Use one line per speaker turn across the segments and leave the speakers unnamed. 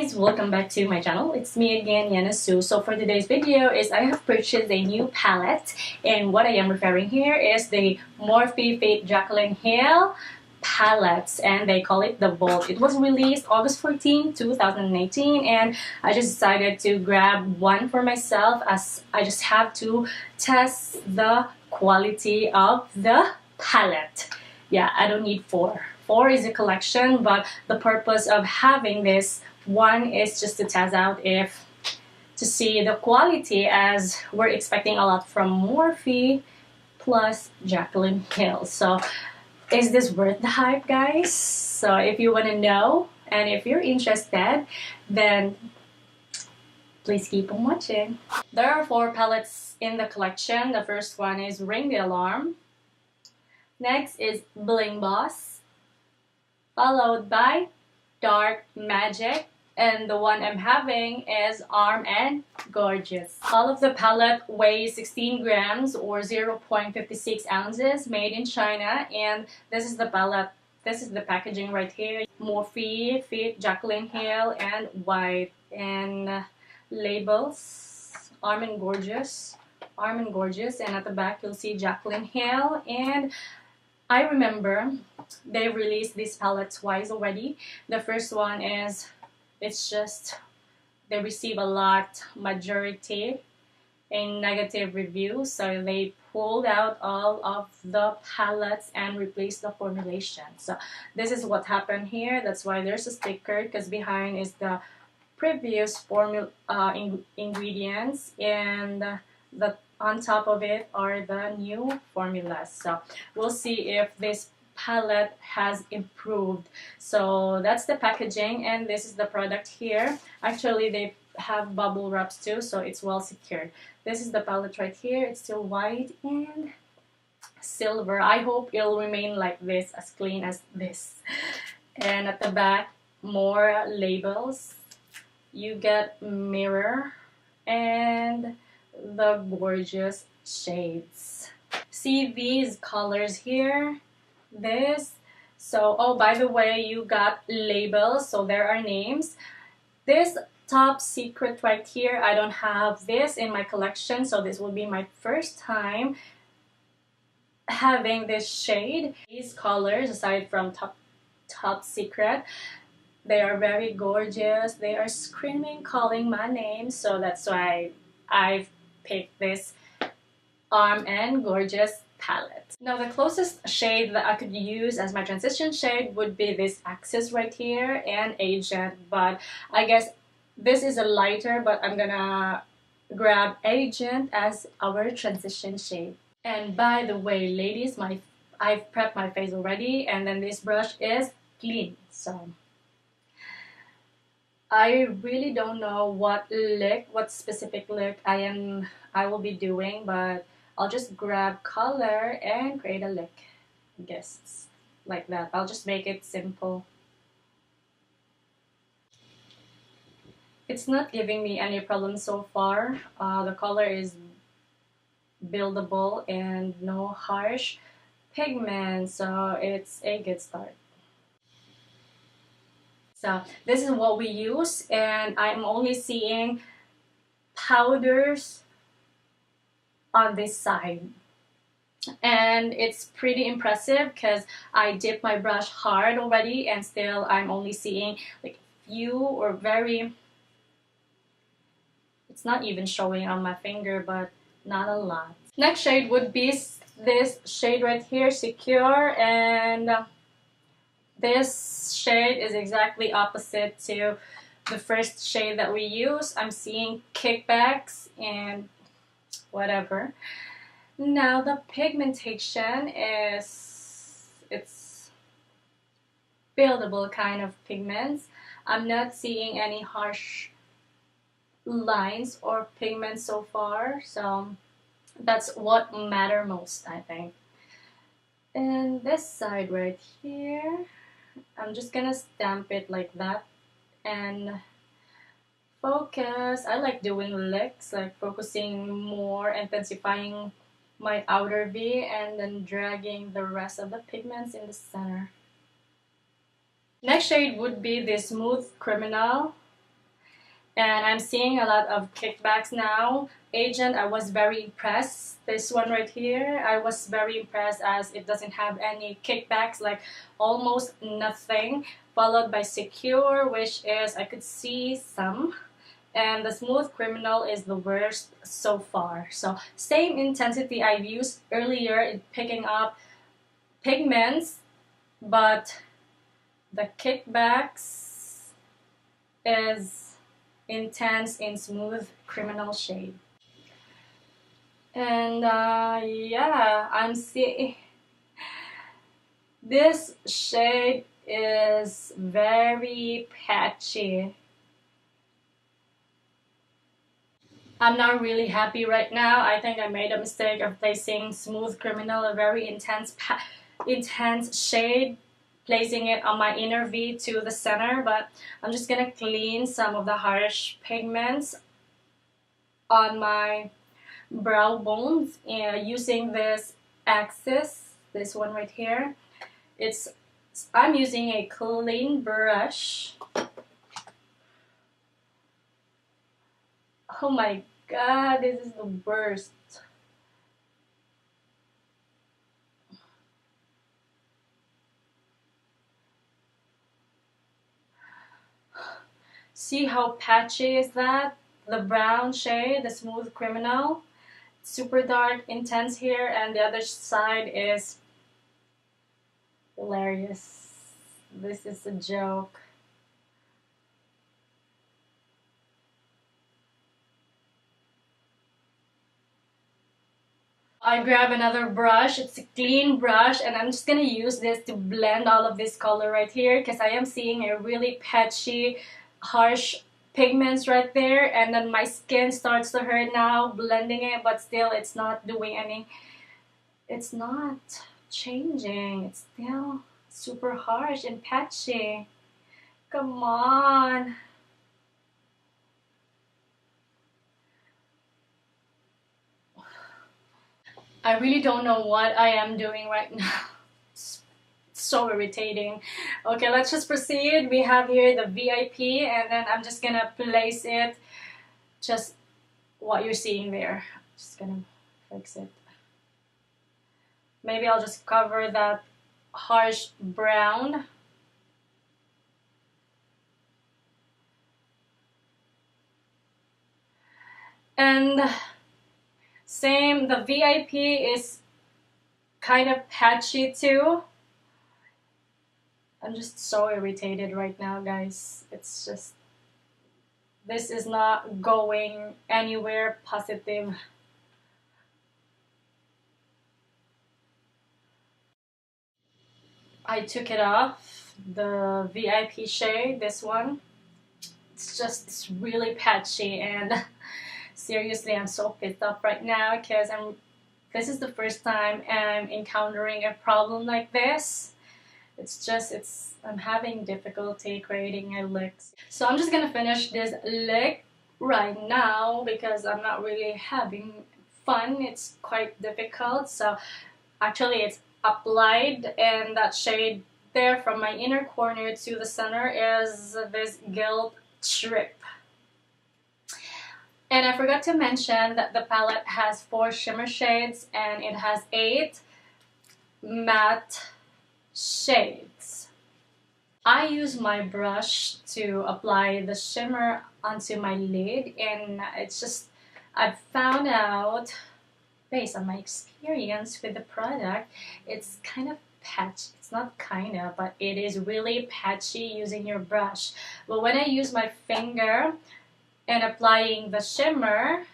guys, welcome back to my channel. It's me again, Yana Su. So for today's video is I have purchased a new palette, and what I am referring here is the Morphe Fit Jacklyn Hill palettes, and they call it the Bold. It was released August 14, 2018, and I just decided to grab one for myself as I just have to test the quality of the palette. Yeah, I don't need four. Four is a collection, but the purpose of having this one is just to test out to see the quality, as we're expecting a lot from Morphe plus Jacklyn Hill. So is this worth the hype, guys? So if you want to know and if you're interested, then please keep on watching. There are four palettes in the collection. The first one is Ring the Alarm. Next is Bling Boss, followed by Dark Magic, and the one I'm having is Arm and Gorgeous. All of the palette weighs 16 grams or 0.56 ounces, made in China, and this is the palette. This is the packaging right here. Morphe Fit Jacklyn Hill and white, and labels Arm and Gorgeous, and at the back you'll see Jacklyn Hill. And I remember they released this palette twice already. The first one is, it's just, they receive a lot, majority in negative reviews, so they pulled out all of the palettes and replaced the formulation. So this is what happened here. That's why there's a sticker, because behind is the previous ingredients, and the on top of it are the new formulas. So we'll see if this palette has improved. So that's the packaging, and this is the product here. Actually, they have bubble wraps too, so it's well secured. This is the palette right here. It's still white and silver. I hope it'll remain like this, as clean as this. And at the back, more labels. You get mirror and the gorgeous shades. See these colors here? This. So, oh, by the way, you got labels, so there are names. This Top Secret right here, I don't have this in my collection, so this will be my first time having this shade. These colors, aside from Top Secret, they are very gorgeous. They are screaming, calling my name, so that's why I've picked this Arm and Gorgeous palette. Now, the closest shade that I could use as my transition shade would be this Axis right here and Agent, but I guess this is a lighter, but I'm gonna grab Agent as our transition shade. And by the way, ladies, I've prepped my face already, and then this brush is clean, so I really don't know what specific look I will be doing, but I'll just grab color and create a look. I guess it's like that. I'll just make it simple. It's not giving me any problems so far. The color is buildable and no harsh pigment, so it's a good start. So this is what we use, and I'm only seeing powders on this side, and it's pretty impressive because I dipped my brush hard already, and still I'm only seeing like few or very, it's not even showing on my finger, but not a lot. Next shade would be this shade right here, Secure, and this shade is exactly opposite to the first shade that we use. I'm seeing Kickbacks and whatever. Now the pigmentation is, it's buildable kind of pigments. I'm not seeing any harsh lines or pigments so far, so that's what matter most, I think. And this side right here, I'm just gonna stamp it like that and focus. I like doing licks, like focusing more, intensifying my outer V, and then dragging the rest of the pigments in the center. Next shade would be the Smooth Criminal. and I'm seeing a lot of kickbacks now. Agent, I was very impressed. This one right here, I was very impressed as it doesn't have any kickbacks, like almost nothing. Followed by Secure, which is, I could see some. And the Smooth Criminal is the worst so far. So same intensity I've used earlier in picking up pigments, but the kickbacks is intense in Smooth Criminal shade. And yeah, I'm seeing this shade is very patchy. I'm not really happy right now. I think I made a mistake of placing Smooth Criminal, a very intense shade, placing it on my inner V to the center, but I'm just gonna clean some of the harsh pigments on my brow bones using this axis, this one right here. I'm using a clean brush. Oh my god, this is the worst. See how patchy is that? The brown shade, the Smooth Criminal. Super dark, intense here, and the other side is hilarious. This is a joke. I grab another brush. It's a clean brush, and I'm just gonna use this to blend all of this color right here because I am seeing a really patchy, harsh pigments right there, and then my skin starts to hurt now blending it, but still it's not doing any, it's not changing. It's still super harsh and patchy. Come on. I really don't know what I am doing right now. It's so irritating. Okay, let's just proceed. We have here the VIP, and then I'm just gonna place it just what you're seeing there. Just gonna fix it. Maybe I'll just cover that harsh brown. And same, the VIP is kind of patchy too. I'm just so irritated right now, guys. It's just, this is not going anywhere positive. I took it off, the VIP shade, this one. It's really patchy, and seriously, I'm so pissed off right now because this is the first time I'm encountering a problem like this. I'm having difficulty creating a look. So I'm just gonna finish this look right now because I'm not really having fun. It's quite difficult. So actually it's applied, and that shade there from my inner corner to the center is this Guilt Trip. And I forgot to mention that the palette has 4 shimmer shades and it has 8 matte shades. I use my brush to apply the shimmer onto my lid, and I've found out based on my experience with the product, it's kind of patchy. It's not kinda, but it is really patchy using your brush. But when I use my finger and applying the shimmer,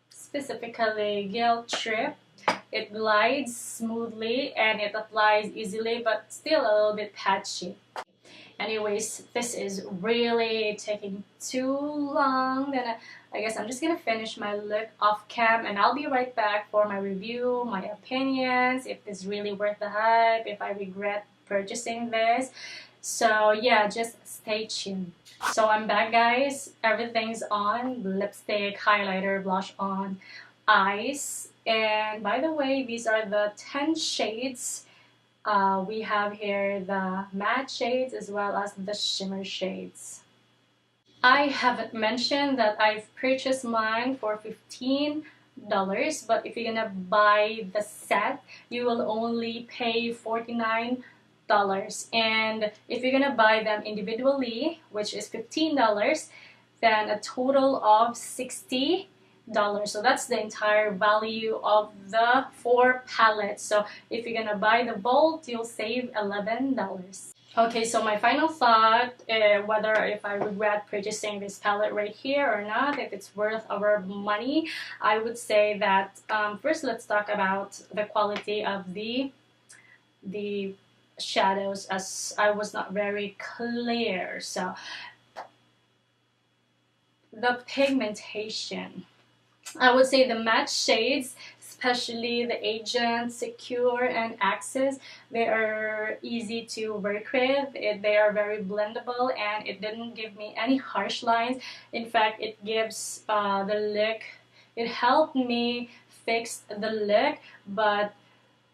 specifically Guilt Trip, it glides smoothly and it applies easily, but still a little bit patchy. Anyways, this is really taking too long. Then I guess I'm just gonna finish my look off cam, and I'll be right back for my review, my opinions, if it's really worth the hype, if I regret purchasing this. So yeah, just stay tuned. So I'm back, guys. Everything's on: lipstick, highlighter, blush on, eyes. And by the way, these are the 10 shades. We have here the matte shades as well as the shimmer shades. I haven't mentioned that I've purchased mine for $15, but if you're gonna buy the set, you will only pay $49. And if you're gonna buy them individually, which is $15, then a total of $60. So that's the entire value of the 4 palettes. So if you're gonna buy the bolt, you'll save $11. Okay, so my final thought, whether if I regret purchasing this palette right here or not, if it's worth our money, I would say that first let's talk about the quality of the shadows, as I was not very clear. So the pigmentation, I would say the matte shades, especially the Agent, Secure, and Access, they are easy to work with. They are very blendable, and it didn't give me any harsh lines. In fact, it gives the look, it helped me fix the look. But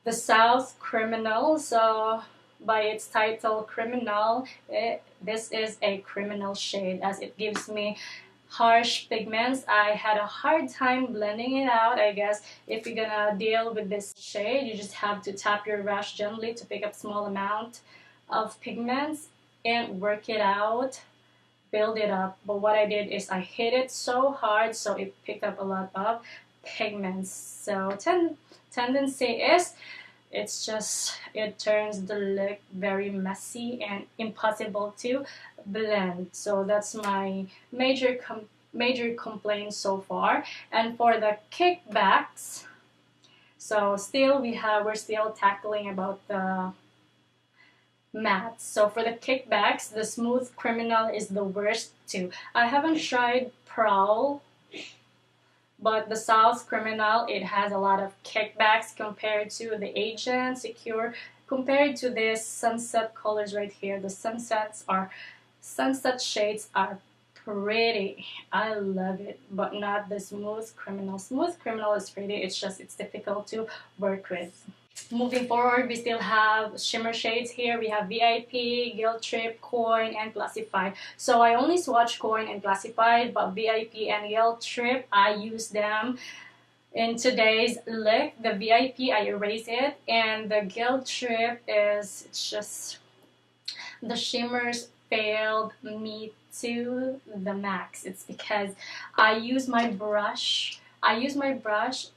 the South Criminal, so by its title Criminal, this is a criminal shade, as it gives me harsh pigments. I had a hard time blending it out. I guess if you're gonna deal with this shade, you just have to tap your brush gently to pick up small amount of pigments and work it out, build it up. But what I did is I hit it so hard so it picked up a lot of pigments. So tendency is it turns the look very messy and impossible to blend. So that's my major complaint so far. And for the kickbacks, so we're still tackling about the mattes. So for the kickbacks, the Smooth Criminal is the worst too. I haven't tried Prowl, but the South Criminal, it has a lot of kickbacks compared to the Agent, Secure, compared to this sunset colors right here. The sunset shades are pretty. I love it, but not the Smooth Criminal. Smooth Criminal is pretty, it's difficult to work with. Moving forward, we still have shimmer shades here. We have VIP, Guilt Trip, Coin, and Classified. So I only swatched Coin and Classified, but VIP and Guilt Trip, I use them in today's look. The VIP, I erase it, and the Guilt Trip it's just, the shimmers failed me to the max. It's because I use my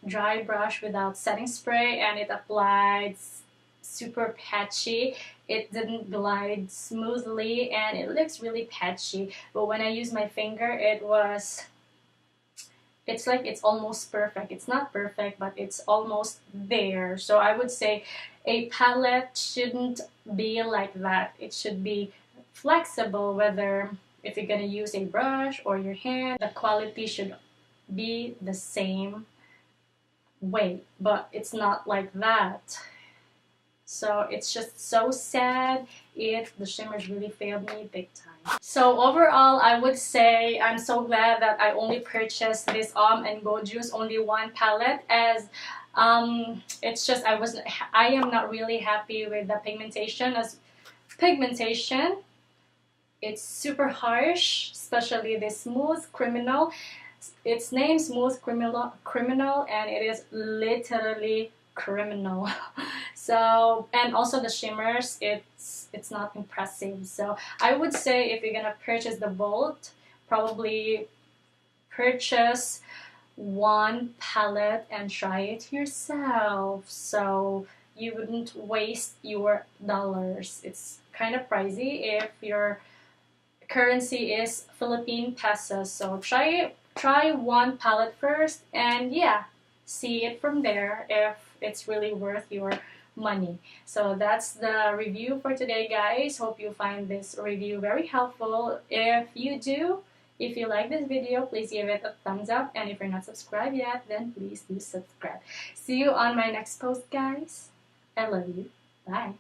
dry brush without setting spray, and it applied super patchy. It didn't glide smoothly, and it looks really patchy. But when I use my finger, it's like it's almost perfect. It's not perfect, but it's almost there. So I would say a palette shouldn't be like that. It should be flexible, whether if you're gonna use a brush or your hand, the quality should be the same way, but it's not like that. So it's just so sad if the shimmers really failed me big time. So overall, I would say I'm so glad that I only purchased this and Go Juice, only one palette, as it's just I am not really happy with the pigmentation. It's super harsh, especially the Smooth Criminal. Its name Smooth Criminal, and it is literally criminal. So, and also the shimmers, it's not impressive. So I would say if you're gonna purchase the Volt, probably purchase one palette and try it yourself, so you wouldn't waste your dollars. It's kind of pricey if your currency is Philippine pesos. So try one palette first, and yeah, see it from there if it's really worth your money. So that's the review for today, guys. Hope you find this review very helpful. If you do, if you like this video, please give it a thumbs up, and if you're not subscribed yet, then please do subscribe. See you on my next post, guys. I love you. Bye.